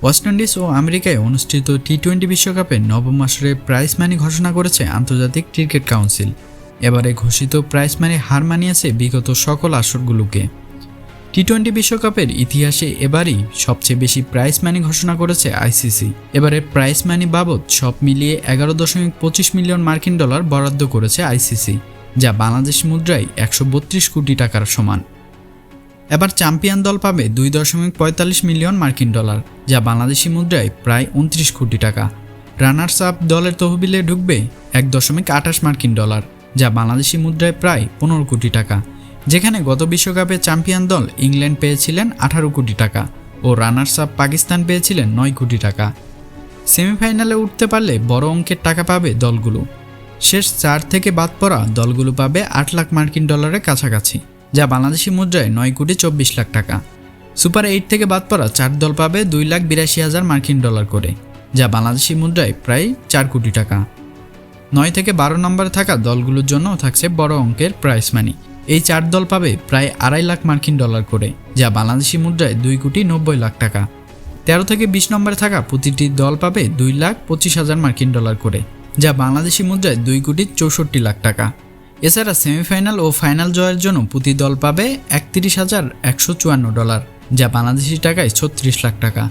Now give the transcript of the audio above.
West Indies ও আমেরিকায় অনুষ্ঠিত টি-20 বিশ্বকাপের নবম আসরে প্রাইজ মানি ঘোষণা করেছে আন্তর্জাতিক ক্রিকেট কাউন্সিল। এবারে ঘোষিত প্রাইজ মানি হার মানিয়েছে বিগত সকল আসরগুলোকে। টি-20 বিশ্বকাপের ইতিহাসে এবারই সবচেয়ে বেশি প্রাইজ মানি ঘোষণা করেছে আইসিসি। এবারে প্রাইজ মানি বাবদ সব মিলিয়ে 11.25 মিলিয়ন মার্কিন ডলার বরাদ্দ করেছে আইসিসি, যা বাংলাদেশি মুদ্রায় 132 কোটি টাকার সমান। এবার চ্যাম্পিয়ন দল পাবে 2.45 মিলিয়ন মার্কিন ডলার, যা বাংলাদেশি মুদ্রায় প্রায় 29 কোটি টাকা। রানার্স আপ দলের তহবিলে ঢুকবে 1.28 মার্কিন ডলার, যা বাংলাদেশি মুদ্রায় প্রায় 15 কোটি টাকা। যেখানে গত বিশ্বকাপে চ্যাম্পিয়ন দল ইংল্যান্ড পেয়েছিলেন 18 কোটি টাকা ও রানার্স আপ পাকিস্তান পেয়েছিলেন 9 কোটি টাকা। সেমিফাইনালে উঠতে পারলে বড় অঙ্কের টাকা পাবে দলগুলো। শেষ 4 থেকে বাদ পড়া দলগুলো পাবে 8 লাখ মার্কিন ডলারের কাছাকাছি, যা বাংলাদেশি মুদ্রায় 9 কোটি 24 লাখ টাকা। সুপার 8 থেকে বাদ পড়া 4 দল পাবে 2,82,000 মার্কিন ডলার করে, যা বাংলাদেশি মুদ্রায় প্রায় 4 কোটি টাকা। 9 থেকে 12 নম্বরে থাকা দলগুলোর জন্য থাকছে বড় অঙ্কের প্রাইজ মানি। এই 4 দল পাবে প্রায় 2.5 লাখ মার্কিন ডলার করে, যা বাংলাদেশি মুদ্রায় 2 কোটি 90 লাখ টাকা। 13 থেকে 20 নম্বরে থাকা প্রতিটি দল পাবে 2,25,000 মার্কিন ডলার করে, যা বাংলাদেশি মুদ্রায় 2 কোটি 64 লাখ টাকা। এছাড়া সেমিফাইনাল ও ফাইনাল জয়ের জন্য প্রতি দল পাবে 31,154 ডলার, যা বাংলাদেশি টাকায় 36 লাখ টাকা।